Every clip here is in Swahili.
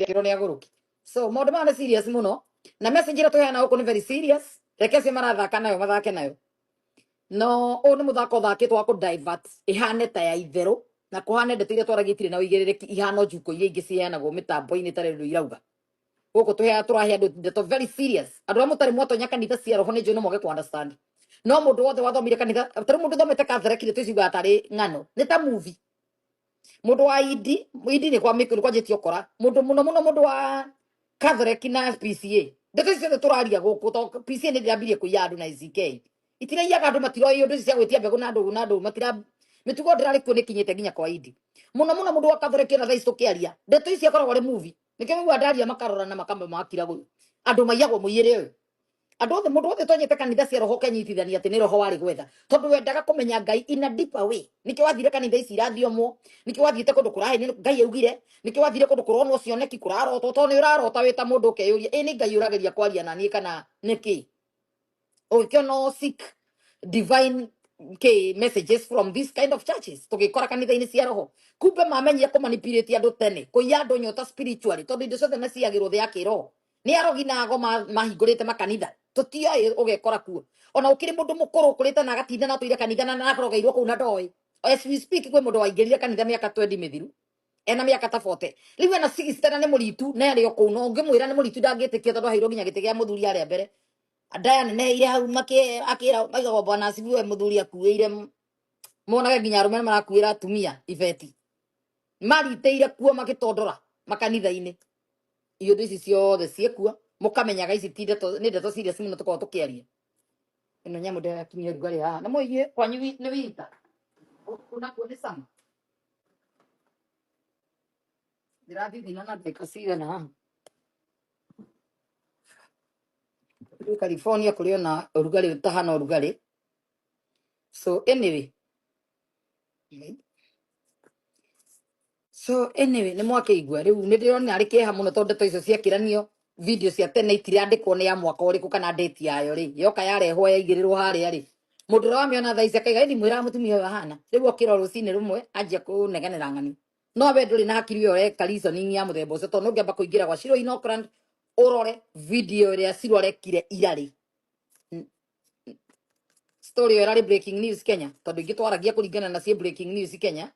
ire kiro ni aguruki so maundu ma serious muno na message ira tuheana huko ni very serious reke cio marathaka nayo mathake nayo no o ni muthako thakitwo wa ku divert ihane ta ya itheru na kuhane ndeto iria twaragitire na uigiriki ihano njuko iria ingi ciheanagwo mitambo-ini tare ndu irauga guku turahe andu ndeto very serious andu a mutari mwatonya kanitha cia roho ni njui no moge ku understand no mundu wothe wathomire kanitha tari mundu thomete Catholic ni tuciuga tari ng'ano ni ta movie mundu wa idi ni kwa mikuru kwa jeti okora mundu mundu wa Catholic na PCA ndeto icio turaria guku to PCA ni ndiambirie kuiya andu na ICK itirayaga andu matiro iyo ndu cia gwitia mbegu na andu matira mitugo ndirari kuo nikinyite nginya kwa idi mundu wa Catholic na thaici tukiaria ndeto icio akoragwo ri movie nikio migwa ndaria makarora na makamba makira gu andu maiyagwo muiyire uyu andu othe mundu othe tonyete kanitha cia roho kenyitithania ati ni roho wari gwetha tondu wendaga kumenya Ngai in a deeper way nikio wathire kanitha ici irathiomo nikio wathiite kundu kurahe ni Ngai augire nikio wathire kundu kuronwo cioneki kurarotwo to ni urarota wita mundu ukeyuria ni Ngai urageria kwaria na nie kana niki no seek divine messages from this kind of churches tugikora kanitha-ini cia roho kumbe mamenyia ku manipulate andu tene kuiya andu nyota spiritually tondu indo ciothe naciagirwo thi ya kiroho ni arogi nago mahingurite makanitha tutioe ugekora kuo ona ukiri mundu mukuru ukurite na agatinda na tuire kanitha na narogeirwo kuu na ndoi as we speak kwi mundu waingirire kanitha miaka 20 mithiru ena miaka ta 40 riu ena 60 na ni muritu na ari okuu no ngimwira ni muritu ndangitikia tondu hairwo nginya gite gia muthuri aria mbere Adaya ne ire hau akira maigago bwana asibiwe muthuri akuire monage nginya arume marakuira atumia ibeti mariteire kuo magitondora makanitha-ini iyo ndici ciothe ciekua mukamenyaga ici ti ndeto serious muno tukorwo tukiaria ino nyamu ndirakinyia rugari haha na muigie kwanyu ni wita kuna kuo ni sama ndirathithina na ndeka cigana haha California kuri ona urugari utahana urugari so anyway ni mwake igwa riu ni ndirona ari kieha muno tondu ndeto icio ciakiranio video cia tene itiriandikwo ni ya mwaka uriku kana date yayo ri yoka yarehwo yaigirirwo haria ri mundu ra miona thaisa kaiga ni mwira mutumia uyu hana riu okira rucini rumwe anjia kuneganira ng'ani no we nduri na hakiri yo reka reasoning ya muthemba ucio tondu ngiamba kuingira gwa Shiru wa Oakland urore video ria cirorekire irari story yo rari breaking news Kenya tondu ingitwaragia kuringana na cie breaking news Kenya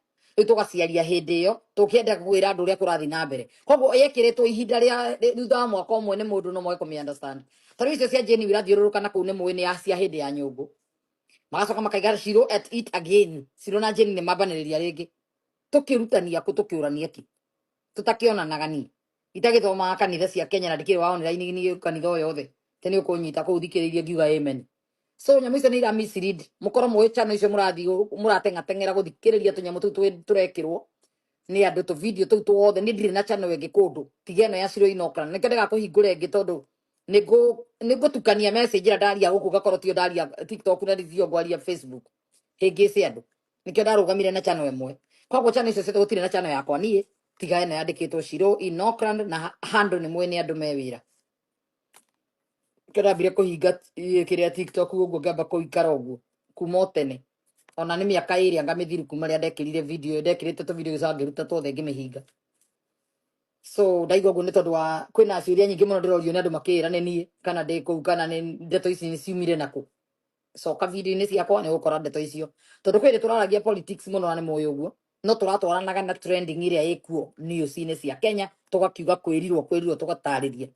tugaciaria hindi iyo tukienda kugira andu ria kurathi na mbere koguo yekiritwo ihinda ria thutha wa mwaka umwe ni mundu no moe kumi understand tari icio cia Jeni wirathiururuka na kuu ni muwi ni acia hindi ya nyumbu magacoka makaiga Shiru at it again Shiru na Jeni ni mambaniriria ringi tukirutania ku tukiurania ki tutakionanaga ni itagithoma kanitha cia Kenya na ndikiri wa online ni kanitha o yothe tene ukunyita ku thikiriria ngiuga amen so nyamu icio ni ira mislead mukoro mwe channel icio murathi murateng'ateng'era guthikiriria tunyamu tu turekirwo ni andu tu video tu tuothe ni ndire na channel ingi kundu tigeno ya Shiru wa Oakland nikio ndigakuhingura ingi tondu nigutukania message ira ndaria guku gakorwo tio ndaria TikTok na thio ngwaria Facebook hingi cia andu nikio ndarugamire na channel imwe koguo channel icio citu gutire na channel yakwa nie tiga ene yandikitwo Shiru wa Oakland na handle ni mwene andu me wira kirambire kuhinga kiria TikTok uguo ngamba kuikara uguo kuma tene ona ni miaka iri ngamithiru kuma ria ndekirire video ndekirite tu video zangiruta tuothe ngimihinga so ndaigo uguo ni tondu wa kwina ciuria nyingi muno ndirorio ni andu makira ni nie kana ndi kuu kana ni ndeto ici ni ciumire naku so ka video ni ciakwa ni gukora ndeto icio tondu kwiri turaragia politics muno na ni moyo uguo no turatwaranaga na trending iria ikuo news-ini cia Kenya tugakiuga kwirirwo tugatariria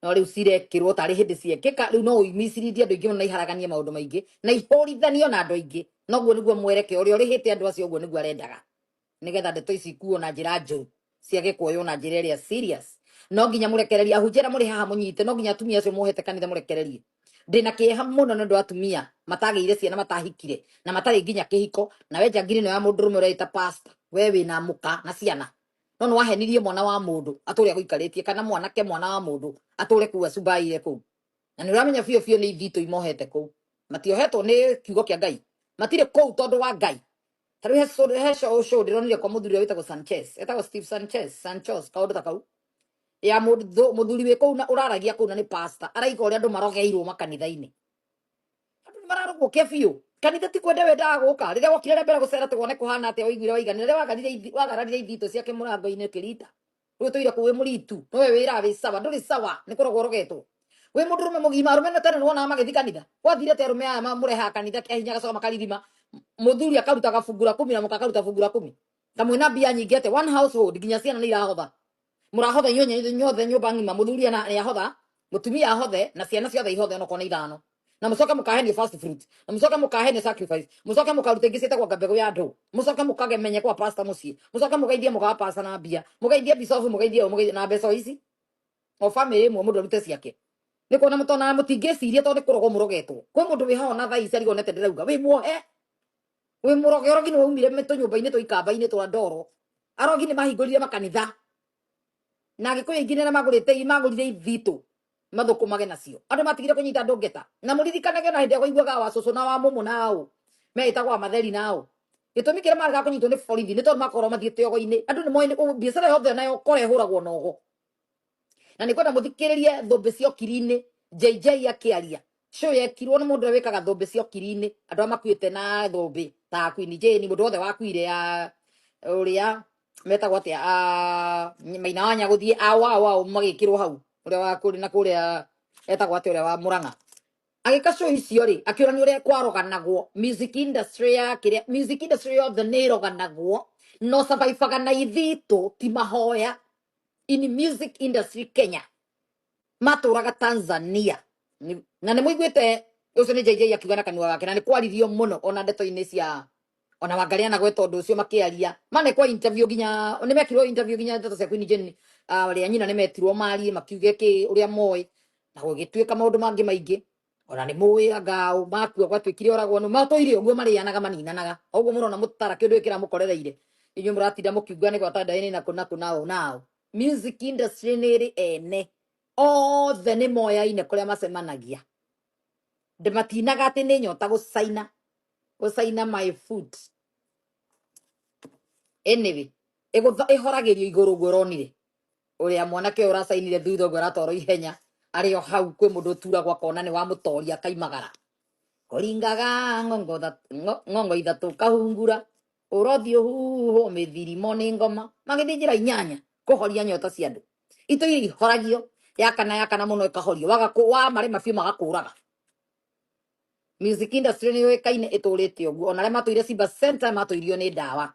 no riu cirekirwo tari hindi ciekika riu no uimisiririe andu ingi na iharagania maundu maingi na ihorithanio na andu aingi noguo niguo mwereke uria urihite andu acio uguo niguo arendaga nigetha ndeto ici ikuo na njira njuru ciage kuoywo na njira iria serious no nginya murekereria ahunjira muri haha munyite no nginya atumia acio muhete kanitha murekererie ndina kieha muno ndu atumia matageire ciana matahikire na matari nginya kihiko na we njangiri no ya mundu rume ureita pastor we wina muka na ciana no wahenirie mwana wa mundu aturi guikaritie kana mwanake mwana wa mundu aturi kuwa subaire ku na ni uramenya fio ni Nditu imohete ku matiohetwo ni kiugo kia Ngai matire ku tondu wa Ngai tari he show ndironire kwa muthuri witagwo Sanchez etagwo Steve Sanchos kaundu takau ya muthuri we ku na uraragia ku na ni pastor araiga uri andu marogeirwo makanitha-ini andu mararogwo kefio kanitha ti kwenda wendaga guka riria wokire mbere gucera tuone kuhana atia waiguire waigana riria wagararire Nditu ciake murango-ini kirita rwe tuira kuwe muritu no we wira we sawa nduri sawa ni korogorogetwo we mundu rume mugima rume na tene wona magithi kanitha wathire te rume aya mureha kanitha kihinya gacoka makarithima muthuri akaruta gabungura 10 na mukakaruta bungura 10 kamwina mbia nyingi ate one household ginya ciana ni irahotha murahotha nyothe nyumba ngima muthuri na yahotha mutumia ahothe na ciana ciothe ihothe no kona ithano na mucoka mukahenia fast fruit na mucoka mukahenia sacrifice mucoka mukaruta ingi cietagwo ngambego ya andu mucoka mukagemenye kwa pastor mucie mucoka mugeithie mukawa pastor na mbia mugeithie bisofu mugeithie na mbeca ici o family imwe mundu arute ciake ni kuona mutona mutingiciria tondu kurogo murogetwo kwi mundu wiho na thai cari gonete ndirauga wi muohe wi muroge orogi ni waumire meto nyumba-ini twa ikamba-ini twa ndoro arogi ni mahingurire makanitha na gikuyu ingine na magurire ithito mathukumage nacio andu matigire kunyita ndungeta na murithikanage na hindi ya kuiguaga wa cucu na wa mumu nao meitagwa matheri nao gitumi kire marega kunyitwo ni borithi ni tondu makorwo mathiete ogo-ini andu ni moine biacara yothe nayo kore huragwo na ogo na ni kwenda muthikiririe thumbi cio kiri-ini JJ akiaria show yekirwo ni mundu wikaga thumbi cio kiri-ini andu amakuite na thumbi ta Queen Jane mundu wothe wakuire ya uria metagwo atia maina wanya guthie awa magikirwo hau uria wa kuri na kuria etagwo atia uria wa Murang'a agika show icio ri akiurania uria kwaroganagwo music industry ya kiria music industry of the niroganagwo no survive na ithito ti mahoya in music industry Kenya maturaga Tanzania na ni muiguite ucio ni JJ akiuga na kanua gake na ni kwaririo muno ona ndeto-ini cia ona wangariana gweta undu ucio makiaria mane kwa interview ginya ni mekirwo interview ginya ndeto cia Queen Jane ria nyina ni metirwo marie makiuge ki uria moy na gugituika maundu mangi maingi ona ni muwiraga makua gwatuikire oragwo no matoire uguo marianaga maninanaga uguo murona mutara kindu ikira mukorereire inyu muratinda mukiuga ni gwatandaini na kuna nao music industry niri ene othe ni moya-ine kuria macemanagia ndimatinaga ati ni nyota gucaina my food anyway ihoragirio iguru guronire uria mwanake uracainire thutha uguo aratwaro ihenya ario hau kwi mundu turagwo akona ni wa mutoria kaimagara kuringaga ngongo ithatu kahungura urothio huho mithirimo ni ngoma magithii njira inyanya kuhoria nyota cia andu ito ihoragio yakana muno ikahorio wa mare mafiu magakuraga music industry ni yoikaine iturite uguo ona aria matuire Simba Center matuirio ni ndawa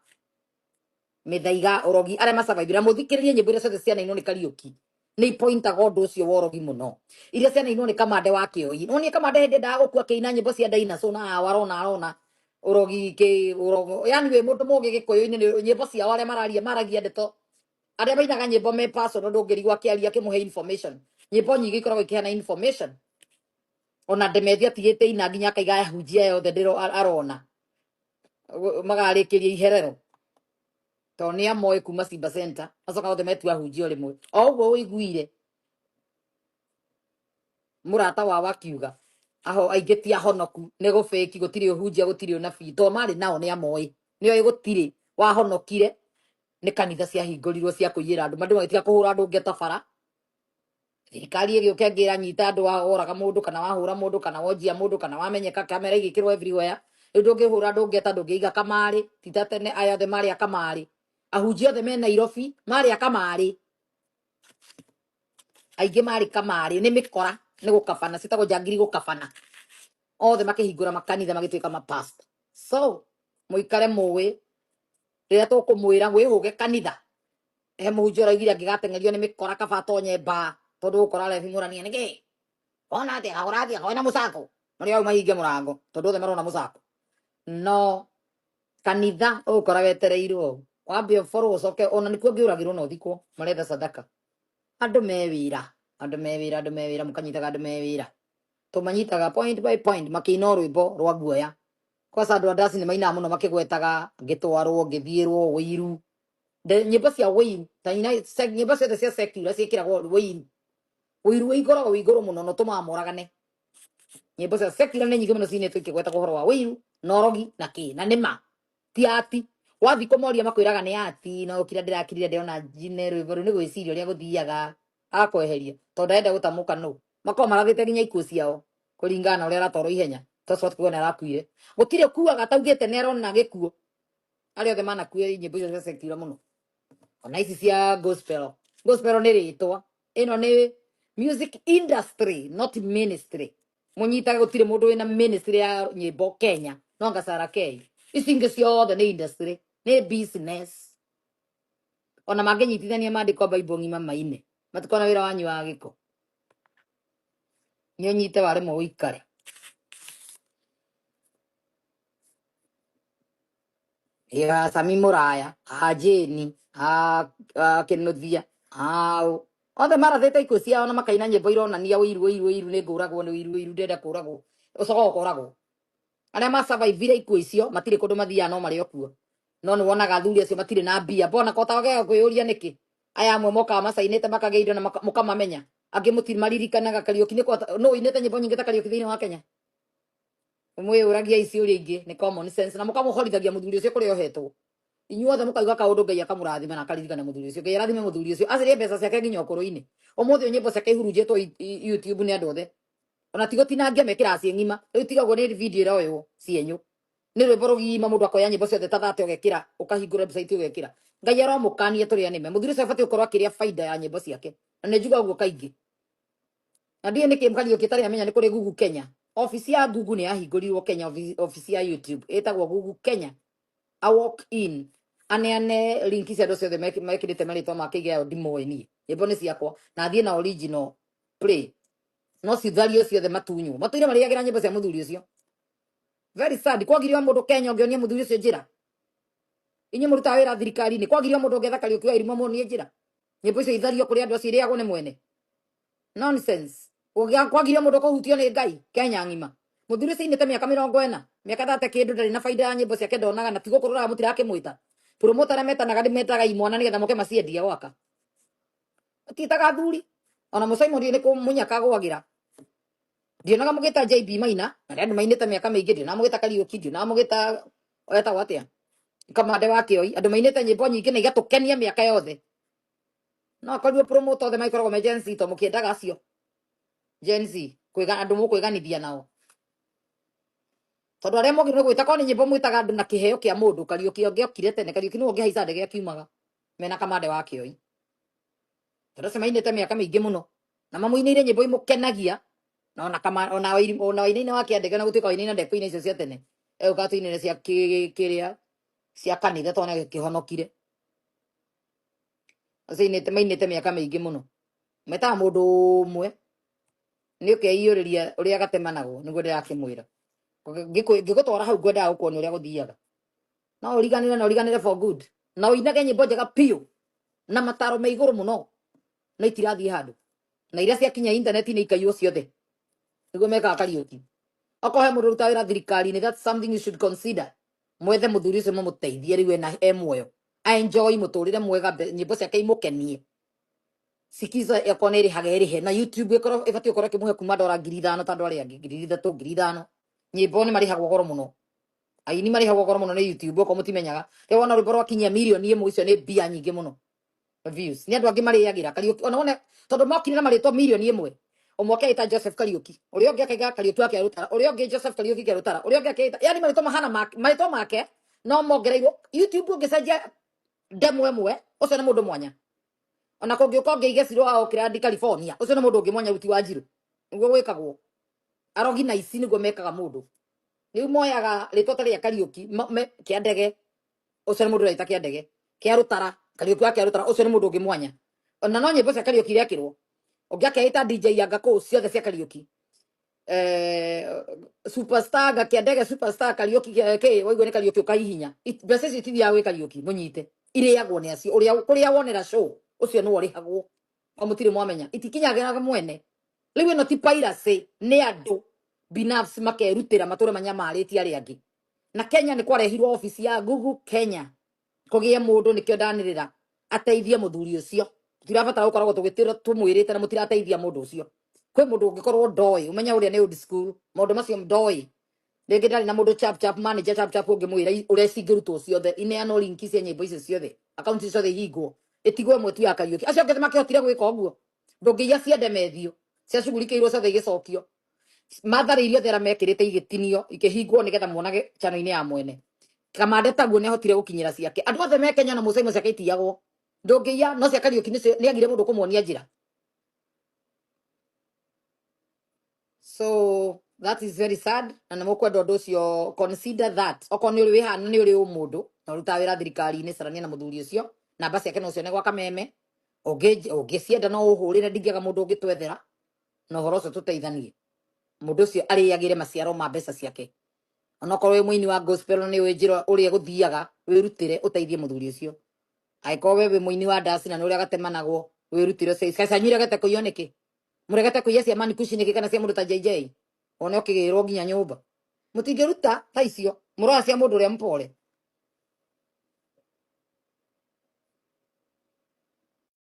mithaiga urogi aria masurvivira muthikiririe nyimbo iria ciothe cianainwo ni Kariuki ni pointaga undu ucio wa urogi muno iria cianainwo ni Kamande wa Kioi no ni Kamande hindi ndagukua kiina nyimbo cia dinosaur na warona urogi ki urogo yani we mundu mugi Gikuyu-ini nyimbo cia aria maragia ndeto aria mainaga nyimbo me personal ndungirigwa kiaria kimuhe information nyimbo nyingi ikoragwo ikihana information ona ndemethia tigite ina nginya kaiga hunjia yothe ndiro arona magarikiria iherero to ni amoe kuma Simba Center acoka othe metua hunjio rimwe o uguo uiguire murata wa wakiuga aho aingeti ahonoku ni gufeki gutiri hunjia gutiri unabii to mari nao ni amoe nio igutiri wahonokire ni kanitha cia hingurirwo cia kuiyira andu mandu magitiga kuhura andu ngetabara thirikari igioke ngira nyita andu oraga mundu kana wahura mundu kana wonjia mundu kana wamenyeka kamera igikirwo everywhere ndungihura andu ngeta ndungiiga kamari titatene aya the mari akamari ahunjia othe me Nairobi mari akamari aingi mari kamari ni mikora ni gukabana citagwo njangiri gukabana othe makihingura makanitha magituika mapasta so muikare muwi riria tukumwira wihuge kanitha muhunjia oigire angigatengerio ni mikora kaba tonye mba tondu ukora levi murania niki ona ati agurathi akoina musako maria mahinge murango tondu othe marona musako no kanitha ukora wetereirwo wambe follow ucoke ona nikuo ngiuragirwo no thikwo maretha sadaka andu mewira mukanyitaga andu mewira tumanyitaga point by point makino rwimbo rwa guoya kwa sandu andasi ni maina muno makigwetaga ngitwarwo ngithirwo wiru nyimbo cia wiru ta ina nyimbo cia cia secular ciikiragwo wiru igoro wigoro muno no tumamoragane nyimbo cia secular ni nyingi muno cinetwo ikigwetagwo horo wa wiru norogi na ki na nima ti ati wathi kumoria makwiraga ni ati no kira ndirakirire ndiona jine rwimbo ni gwiciria uria guthiaga akweheria to ndaenda gutamuka no mako marathite nginya ikuo ciao kuringana uria aratoro ihenya toso tukuona arakuire gutire kuaga taugite ni arona gikuo ari othe manakuire nyimbo icio cia secular muno ona ici cia gospel gospel ni ritwa ino ni music industry not ministry munyita gutire mundu wina ministry ya nyimbo Kenya no ngasara Kenya icingi ciothe ni industry ni business ona mangenyitithania mandiko Bible ngima maine matikona wira wanyu wa giko nyo nyite wale mo wikare ya Sami Muraya ajeni kenothia othe marathete ikuo ciao ona makaina nyimbo ironania wiru ni nguragwo ni wiru ndenda kuragwo ucogo kuragwo aria ma survive ikuo icio matire kundu mathia no mari okuo no ni wonaga athuri acio matire na mbia bona kota wage kwiyuria niki aya amwe moka macainite makageire na mukamamenya angi mutiri maririkanaga Kariuki ni kwata no inete nyimbo nyingi ta Kariuki thiini wa Kenya umwe uragia ici uri ingi ni common sense na mukamuhorithagia muthuri ucio kuri ohetwo inyuothe mukauga kaundu Ngai akamurathima na akaririkana muthuri ucio Ngai arathime muthuri ucio acirie mbeca ciake nginya ukuru-ini umuthi nyimbo ciake ihurunjitwo YouTube ni andu othe ona tigo tinangia mekira cie ngima riu tigagwo ni video iraoywo cienyu ni rwimbo rugima mundu akoya nyimbo ciothe ta thate ugekira ukahingura website ugekira Ngai aromukanie turi anime muthuri ucio abati ukorwo akiria faida ya nyimbo ciake na ni njuga uguo kaingi na ndie ni Kariuki tari amenya ni kuri Google Kenya ofisi ya Google ni yahingũrirwo Kenya ofisi ya YouTube etagwo Google Kenya I walk in ane link cia ndo ciothe mekirite maritwa makige yao ndimoe nie nyimbo ni ciakwa na thie na original play no cithario ciothe matunyu matuire mariagira nyimbo cia muthuri ucio very sad kwagirio mundu Kenya ngionie muthuri ucio njira inye muruta wira thirikari ni kwagirio mundu ngetha Kariuki wa irimo muonie njira nyimbo icio ithario kuri andu acio iriagwo ni mwene nonsense kwagirio mundu kuhutio ni Ngai Kenya ngima muthuri ucio inete miaka 40 miaka thate kindu ndari na faida ya nyimbo ciake ndonaga na tigo kurora mutira akimwita promoter metanaga ndimetaga imwana nigetha moke maciendia gwaka atitaga thuri ona musaimo ndi ni kumunyaka gwagira ndionaga mugita JB Maina na andu mainite miaka mingi ndio na mugita Kariuki ndio na mugita oyeta watia kamande wa Kioi andu mainite nyimbo nyingi na igatukenia miaka yothe no akorwo promoter othe maikoragwo emergency to mukiendaga acio Gen Z kwiga andu mukwiganithia nao tondu aria mogire gwita ko ni nyimbo mwitaga andu na kiheo kia mundu Kariuki ongiokire tene Kariuki ni ongiahaica ndege akiumaga mena kamande wa Kioi tondu semainite miaka mingi muno na mamuinire nyimbo imukenagia na ona wainaina wake ndege na gutuika wainaina ndeko-ini icio cia tene ukatuinire cia kiria cia kanitha tona kihonokire acinite mainite miaka mingi muno meta mundu umwe ni ukeiyuriria uria gatemanagwo niguo ndirakimwira ngigutwara hau ngwendaga gukuonia uria guthiaga no uriganire for good na uinage nyimbo njega piu na mataro me iguru muno na itirathie handu na iria ciakinya internet ni ikaiywo ciothe niguo meka Kariuki akohe mundu ruta wira thirikari ni that's something you should consider mwethe muthuri ucio mumuteithie riwe na muoyo enjoy muturire mwega nyimbo ciake imukenie sikiza yakone ri hagerihe na YouTube ikoro ibati ukoro kimuhe kuma $5,000 tandu ari angi $3,000 nyimbo ni marihagwo goro muno aini marihagwo goro muno ni YouTube uko mutimenyaga ri wona rwimbo rwakinyia milioni imwe icio ni bia nyingi muno views ni andu angi mariagira Kariuki ona wone tondu mokire na maritwa milioni imwe umwake ita Joseph Kariuki uria ungi akaiga Kariuki wake arutara uria ungi Joseph Kariuki ke arutara uria ungi akaita yani maritwa mahana maritwa make no mongereirwo YouTube ungicenjia demo emwe ucio ni mundu mwanya ona kungiuka ngeige ciro ao kirandi California ucio ni mundu ungi mwanya ruti wa njiru niguo gwikagwo arogi na ici niguo mekaga mundu riu moyaga ritwa tari ya Kariuki kia ndege ucio ni mundu raita kia ndege kia rutara Kariuki wake arutara ucio ni mundu ungi mwanya ona no nyimbo cia Kariuki riakirwo ungi akaita DJ yanga ko ciothe cia Kariuki superstar gakia ndege superstar Kariuki ke waigwe ni Kariuki ukaihinya mbeca icio tithia gwi Kariuki munyite iriagwo ni acio uria kuria wonera show ucio ni warihagwo amutire mwamenya itikinyaga mwene riu ino ti piracy ni andu binafsi makerutira mature manyamariti ari angi na Kenya ni kwarehirwo ofisi ya Google Kenya kugie mundu nikio ndanirira ateithie muthuri ucio tirabatara gukoragwo tugitira tumwirite na mutirateithia mundu ucio kwi mundu ungikorwo ndoi umenya uria ni old school mundu macio ndoi ringi ndari na mundu chap manager chap ungimwira uria cingirutwo ciothe ineano link cia nyimbo icio ciothe account ciothe hingwo itigwe mwetu ya Kariuki acio ngete makihotire gwika uguo ndungiya ciende methio cia shughulikirwo ciothe igicokio matharirio thera mekirite igitinio ikihingwo nigetha muonage channel-ini ya mwene kamande taguo ni ahotire gukinyira ciake andu othe me Kenya na musaimo ciake itiagwo ndungiya no cia Kariuki ni agire mundu kumuonia njira. So that is very sad, na namukwenda undu ucio consider that oko ni uri wihana ni uri umundu na uruta wira thirikari-ini carania na muthuri ucio namba ciake no cione gwa kameme ungicienda no uhurire ndingiaga mundu ungitwethera na uhoro ucio tuteithanie mundu ucio ariagire maciaro ma mbeca ciake. Onokorwo wi muini wa gospel ni wi njira uria guthiaga wirutire uteithie muthuri ucio. Aikorwo we wi muini wa dance na ni uria gatemanagwo wirutire uceca nyire gete kuiyo niki muregete kuiya cia manikushi niki kana cia mundu ta JJ one ukigirwo nginya nyumba mutingiruta ta icio murora cia mundu uria mpore